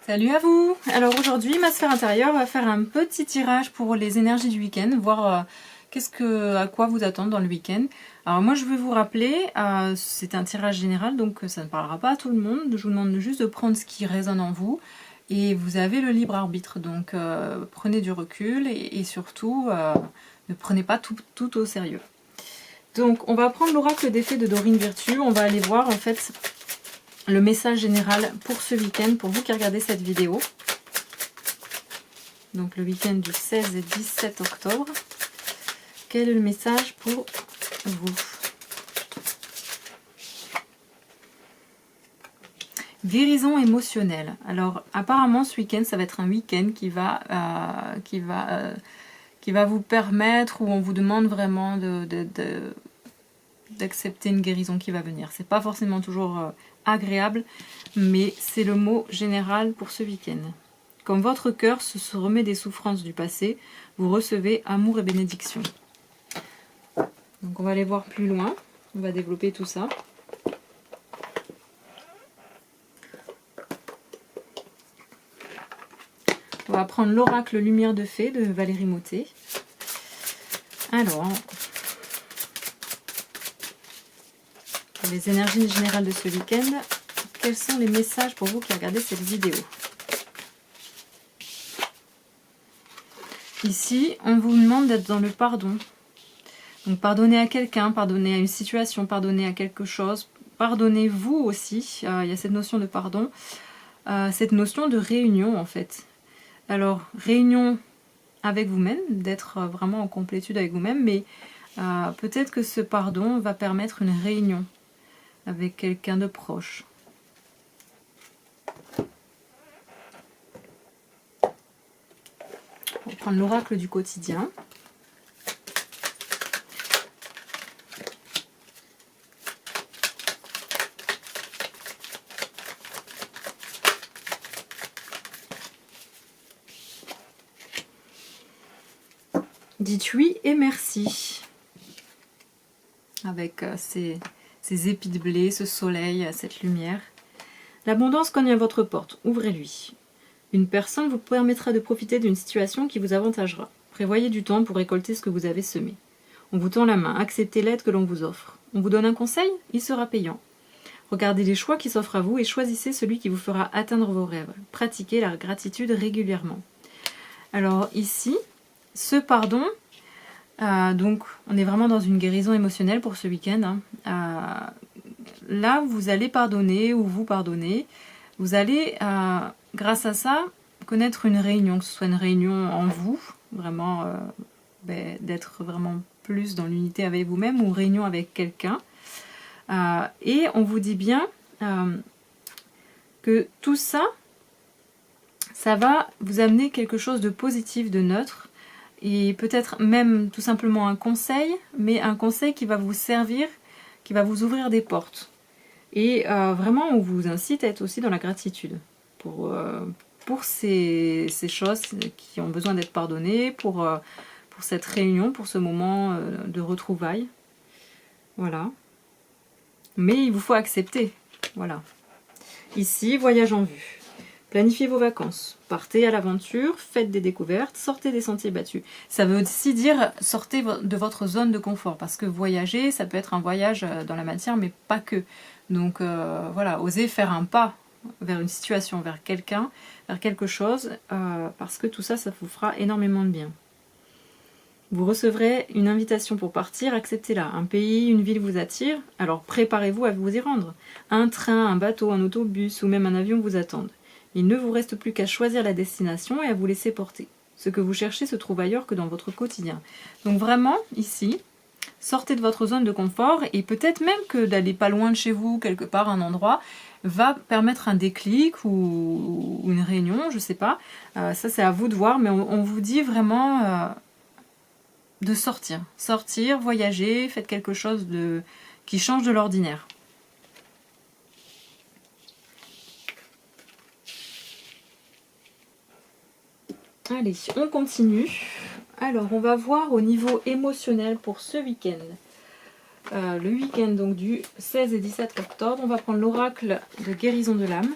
Salut à vous! Alors aujourd'hui, ma sphère intérieure va faire un petit tirage pour les énergies du week-end, voir à quoi vous attendre dans le week-end. Alors moi je vais vous rappeler, c'est un tirage général, donc ça ne parlera pas à tout le monde. Je vous demande juste de prendre ce qui résonne en vous. Et vous avez le libre arbitre, donc prenez du recul et surtout ne prenez pas tout au sérieux. Donc on va prendre l'oracle des fées de Dorine Virtue, on va aller voir en fait le message général pour ce week-end, pour vous qui regardez cette vidéo. Donc le week-end du 16 et 17 octobre. Quel est le message pour vous? Guérison émotionnelle. Alors apparemment ce week-end, ça va être un week-end qui va vous permettre, où on vous demande vraiment d'accepter une guérison qui va venir. C'est pas forcément toujours agréable, mais c'est le mot général pour ce week-end. Comme votre cœur se remet des souffrances du passé, vous recevez amour et bénédiction. Donc on va aller voir plus loin, on va développer tout ça. On va prendre l'oracle Lumière de Fée de Valérie Mottet. Alors, les énergies générales de ce week-end, quels sont les messages pour vous qui regardez cette vidéo? Ici, on vous demande d'être dans le pardon. Donc pardonnez à quelqu'un, pardonnez à une situation, pardonnez à quelque chose, pardonnez-vous aussi. Il y a cette notion de pardon, cette notion de réunion en fait. Alors, réunion avec vous-même, d'être vraiment en complétude avec vous-même, mais peut-être que ce pardon va permettre une réunion avec quelqu'un de proche. On va prendre l'oracle du quotidien. Dites oui et merci. Avec ces épis de blé, ce soleil, cette lumière. L'abondance cogne à votre porte, ouvrez-lui. Une personne vous permettra de profiter d'une situation qui vous avantagera. Prévoyez du temps pour récolter ce que vous avez semé. On vous tend la main, acceptez l'aide que l'on vous offre. On vous donne un conseil, il sera payant. Regardez les choix qui s'offrent à vous et choisissez celui qui vous fera atteindre vos rêves. Pratiquez la gratitude régulièrement. Alors ici, ce pardon, donc on est vraiment dans une guérison émotionnelle pour ce week-end. Là, vous allez pardonner ou vous pardonner. Vous allez, grâce à ça, connaître une réunion, que ce soit une réunion en vous, vraiment d'être vraiment plus dans l'unité avec vous-même, ou réunion avec quelqu'un. Et on vous dit bien que tout ça, ça va vous amener quelque chose de positif, de neutre, et peut-être même tout simplement un conseil, mais un conseil qui va vous servir, qui va vous ouvrir des portes. Et vraiment, on vous incite à être aussi dans la gratitude pour ces choses qui ont besoin d'être pardonnées, pour cette réunion, pour ce moment de retrouvailles. Voilà. Mais il vous faut accepter. Voilà. Ici, voyage en vue. Planifiez vos vacances. Partez à l'aventure, faites des découvertes, sortez des sentiers battus. Ça veut aussi dire sortez de votre zone de confort. Parce que voyager, ça peut être un voyage dans la matière, mais pas que. Donc voilà, osez faire un pas vers une situation, vers quelqu'un, vers quelque chose, parce que tout ça, ça vous fera énormément de bien. Vous recevrez une invitation pour partir, acceptez-la. Un pays, une ville vous attire, alors préparez-vous à vous y rendre. Un train, un bateau, un autobus ou même un avion vous attendent. Il ne vous reste plus qu'à choisir la destination et à vous laisser porter. Ce que vous cherchez se trouve ailleurs que dans votre quotidien. Donc vraiment, ici, sortez de votre zone de confort et peut-être même que d'aller pas loin de chez vous, quelque part, un endroit, va permettre un déclic ou une réunion, je sais pas. Ça, c'est à vous de voir, mais on vous dit vraiment de sortir. Sortir, voyager, faites quelque chose qui change de l'ordinaire. Allez, on continue. Alors, on va voir au niveau émotionnel pour ce week-end. Le week-end donc du 16 et 17 octobre, on va prendre l'oracle de guérison de l'âme.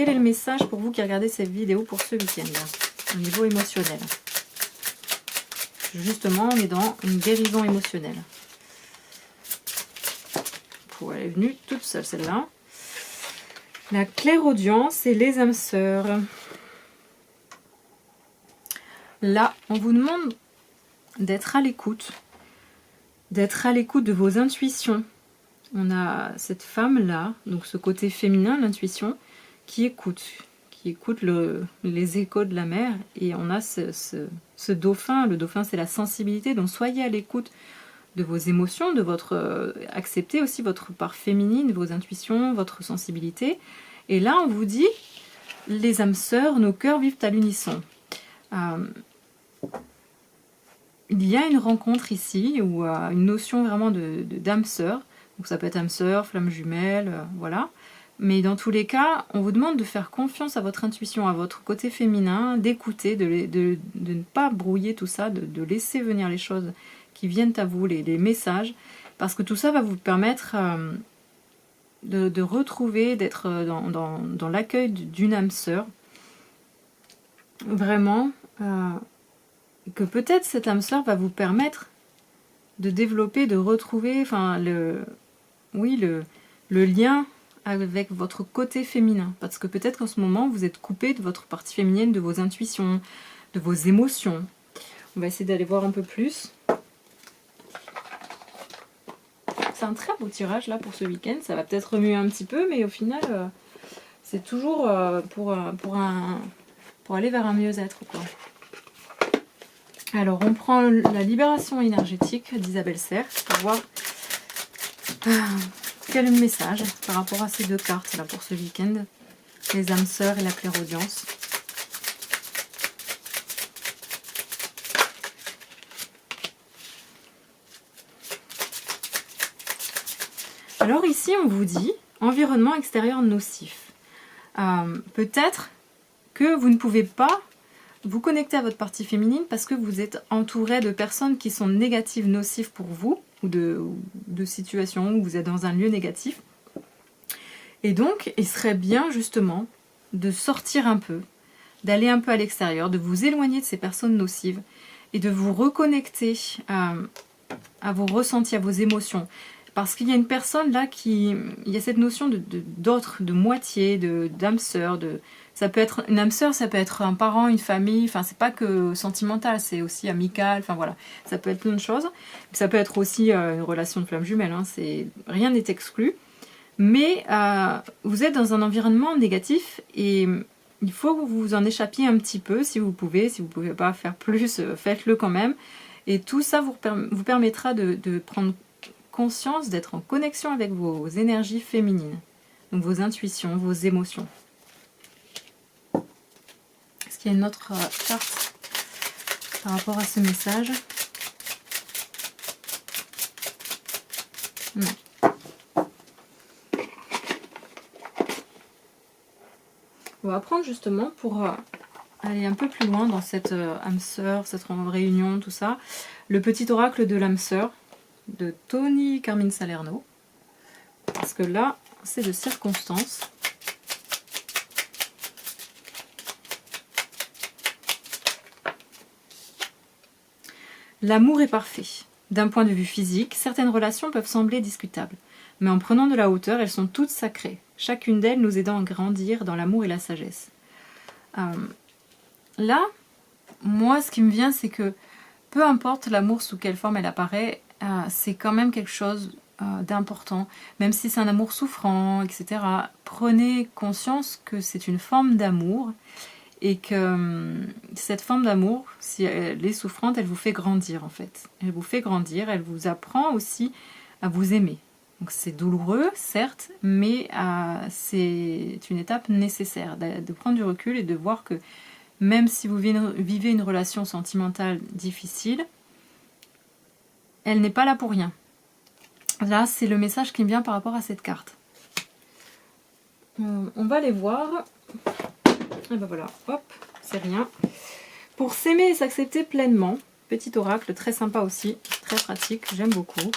quel est le message pour vous qui regardez cette vidéo pour ce week-end, au niveau émotionnel? Justement, on est dans une guérison émotionnelle. Elle est venue toute seule, celle-là. La clairaudience et les âmes sœurs. Là, on vous demande d'être à l'écoute. D'être à l'écoute de vos intuitions. On a cette femme-là, donc ce côté féminin, l'intuition, qui écoute les échos de la mer. Et on a ce dauphin. Le dauphin, c'est la sensibilité. Donc soyez à l'écoute de vos émotions, de votre acceptez aussi votre part féminine, vos intuitions, votre sensibilité. Et là, on vous dit, les âmes sœurs, nos cœurs vivent à l'unisson. Il y a une rencontre ici, ou une notion vraiment d'âme sœur. Donc ça peut être âme sœur, flamme jumelle, voilà. Mais dans tous les cas, on vous demande de faire confiance à votre intuition, à votre côté féminin, d'écouter, de ne pas brouiller tout ça, de laisser venir les choses qui viennent à vous, les messages, parce que tout ça va vous permettre de retrouver, d'être dans l'accueil d'une âme sœur. Vraiment, que peut-être cette âme sœur va vous permettre de développer, de retrouver le lien avec votre côté féminin. Parce que peut-être qu'en ce moment, vous êtes coupé de votre partie féminine, de vos intuitions, de vos émotions. On va essayer d'aller voir un peu plus. C'est un très beau tirage là pour ce week-end. Ça va peut-être remuer un petit peu, mais au final, c'est toujours pour aller vers un mieux-être, quoi. Alors, on prend la libération énergétique d'Isabelle Serre pour voir quel est le message par rapport à ces deux cartes là pour ce week-end. Les âmes sœurs et la clairaudience. Alors ici, on vous dit environnement extérieur nocif. Peut-être que vous ne pouvez pas vous connecter à votre partie féminine parce que vous êtes entouré de personnes qui sont négatives, nocives pour vous, ou de situations où vous êtes dans un lieu négatif. Et donc, il serait bien justement de sortir un peu, d'aller un peu à l'extérieur, de vous éloigner de ces personnes nocives et de vous reconnecter à vos ressentis, à vos émotions. Parce qu'il y a une personne là il y a cette notion d'autre, de moitié, d'âme sœur, ça peut être une âme sœur, ça peut être un parent, une famille, enfin c'est pas que sentimental, c'est aussi amical, enfin voilà, ça peut être plein de choses. Ça peut être aussi une relation de flamme jumelle, hein, rien n'est exclu. Mais vous êtes dans un environnement négatif et il faut que vous vous en échappiez un petit peu si vous pouvez pas faire plus, faites-le quand même. Et tout ça vous permettra de prendre conscience, d'être en connexion avec vos énergies féminines, donc vos intuitions, vos émotions. Est-ce qu'il y a une autre carte par rapport à ce message? Non. On va prendre justement pour aller un peu plus loin dans cette âme sœur, cette réunion, tout ça, le petit oracle de l'âme sœur de Tony Carmine Salerno, parce que là c'est de circonstance. L'amour est parfait. D'un point de vue physique, certaines relations peuvent sembler discutables, mais en prenant de la hauteur, elles sont toutes sacrées, chacune d'elles nous aidant à grandir dans l'amour et la sagesse. Là, moi ce qui me vient, c'est que peu importe l'amour sous quelle forme elle apparaît, c'est quand même quelque chose d'important, même si c'est un amour souffrant, etc. Prenez conscience que c'est une forme d'amour et que cette forme d'amour, si elle est souffrante, elle vous fait grandir en fait. Elle vous fait grandir, elle vous apprend aussi à vous aimer. Donc c'est douloureux, certes, mais c'est une étape nécessaire de prendre du recul et de voir que même si vous vivez une relation sentimentale difficile, elle n'est pas là pour rien. Là, c'est le message qui me vient par rapport à cette carte. On va les voir. Et ben voilà, hop, c'est rien. Pour s'aimer et s'accepter pleinement, petit oracle très sympa aussi, très pratique, j'aime beaucoup.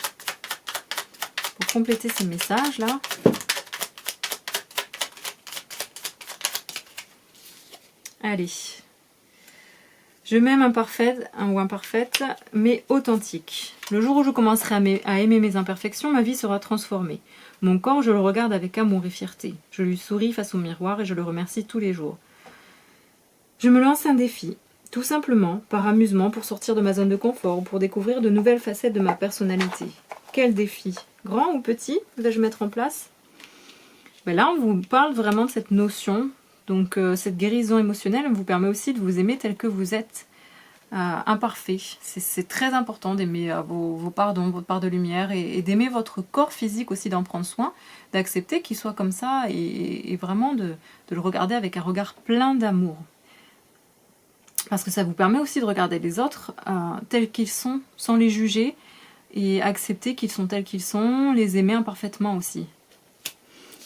Pour compléter ces messages là. Allez. Je m'aime imparfaite ou imparfaite, mais authentique. Le jour où je commencerai à aimer mes imperfections, ma vie sera transformée. Mon corps, je le regarde avec amour et fierté. Je lui souris face au miroir et je le remercie tous les jours. Je me lance un défi, tout simplement, par amusement, pour sortir de ma zone de confort ou pour découvrir de nouvelles facettes de ma personnalité. Quel défi? Grand ou petit vais-je mettre en place? Ben là, on vous parle vraiment de cette notion. Donc cette guérison émotionnelle vous permet aussi de vous aimer tel que vous êtes, imparfait. C'est très important d'aimer vos parts d'ombre, votre part de lumière et d'aimer votre corps physique aussi, d'en prendre soin, d'accepter qu'il soit comme ça et vraiment de le regarder avec un regard plein d'amour. Parce que ça vous permet aussi de regarder les autres tels qu'ils sont, sans les juger et accepter qu'ils sont tels qu'ils sont, les aimer imparfaitement aussi.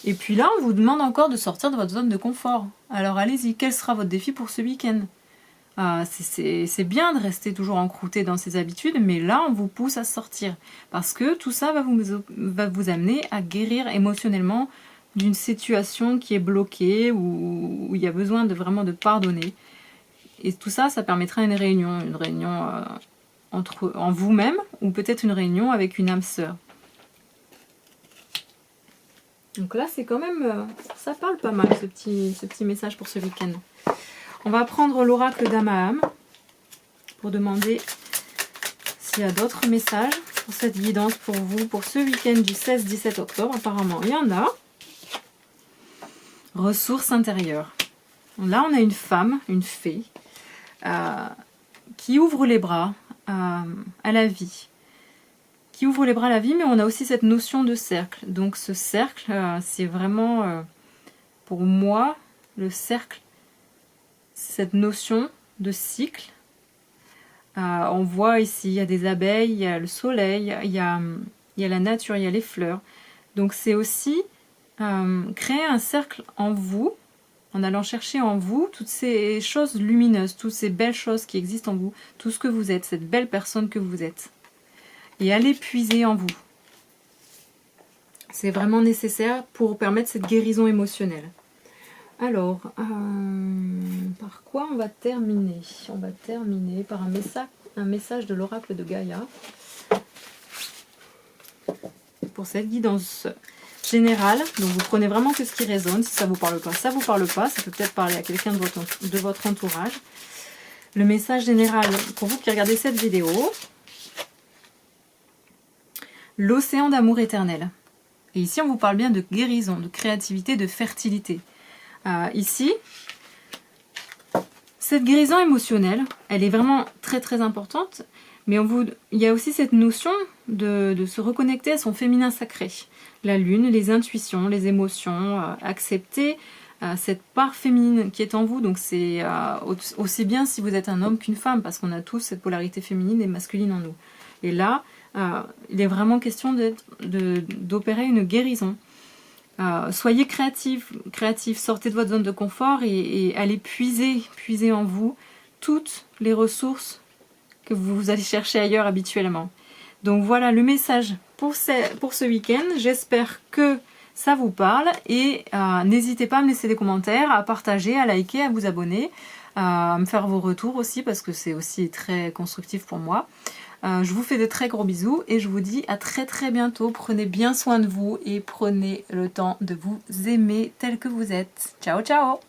Et puis là, on vous demande encore de sortir de votre zone de confort. Alors allez-y, quel sera votre défi pour ce week-end? C'est bien de rester toujours encrouté dans ses habitudes, mais là, on vous pousse à sortir. Parce que tout ça va vous amener à guérir émotionnellement d'une situation qui est bloquée, où il y a besoin vraiment de pardonner. Et tout ça, ça permettra une réunion en vous-même, ou peut-être une réunion avec une âme sœur. Donc là, c'est quand même... ça parle pas mal, ce petit message pour ce week-end. On va prendre l'oracle d'âme à âme pour demander s'il y a d'autres messages pour cette guidance pour vous, pour ce week-end du 16-17 octobre. Apparemment, il y en a. Ressources intérieures. Là, on a une femme, une fée, qui ouvre les bras à la vie. Qui ouvre les bras à la vie, mais on a aussi cette notion de cercle. Donc ce cercle, c'est vraiment, pour moi, le cercle, cette notion de cycle. On voit ici, il y a des abeilles, il y a le soleil, il y a la nature, il y a les fleurs. Donc c'est aussi créer un cercle en vous, en allant chercher en vous toutes ces choses lumineuses, toutes ces belles choses qui existent en vous, tout ce que vous êtes, cette belle personne que vous êtes. Et aller puiser en vous. C'est vraiment nécessaire pour permettre cette guérison émotionnelle. Alors, par quoi on va terminer? On va terminer par un message de l'oracle de Gaïa. Pour cette guidance générale, donc vous prenez vraiment que ce qui résonne. Si ça vous parle pas, ça vous parle pas. Ça peut peut-être parler à quelqu'un de votre entourage. Le message général, pour vous qui regardez cette vidéo... L'océan d'amour éternel. Et ici, on vous parle bien de guérison, de créativité, de fertilité. Ici, cette guérison émotionnelle, elle est vraiment très très importante, mais il y a aussi cette notion de se reconnecter à son féminin sacré. La lune, les intuitions, les émotions, accepter cette part féminine qui est en vous. Donc c'est aussi bien si vous êtes un homme qu'une femme, parce qu'on a tous cette polarité féminine et masculine en nous. Et là, il est vraiment question d'opérer une guérison. Soyez créatifs, sortez de votre zone de confort et allez puiser en vous toutes les ressources que vous allez chercher ailleurs habituellement. Donc voilà le message pour ce week-end. J'espère que ça vous parle et n'hésitez pas à me laisser des commentaires, à partager, à liker, à vous abonner, à me faire vos retours aussi parce que c'est aussi très constructif pour moi. Je vous fais de très gros bisous et je vous dis à très très bientôt. Prenez bien soin de vous et prenez le temps de vous aimer tel que vous êtes. Ciao ciao!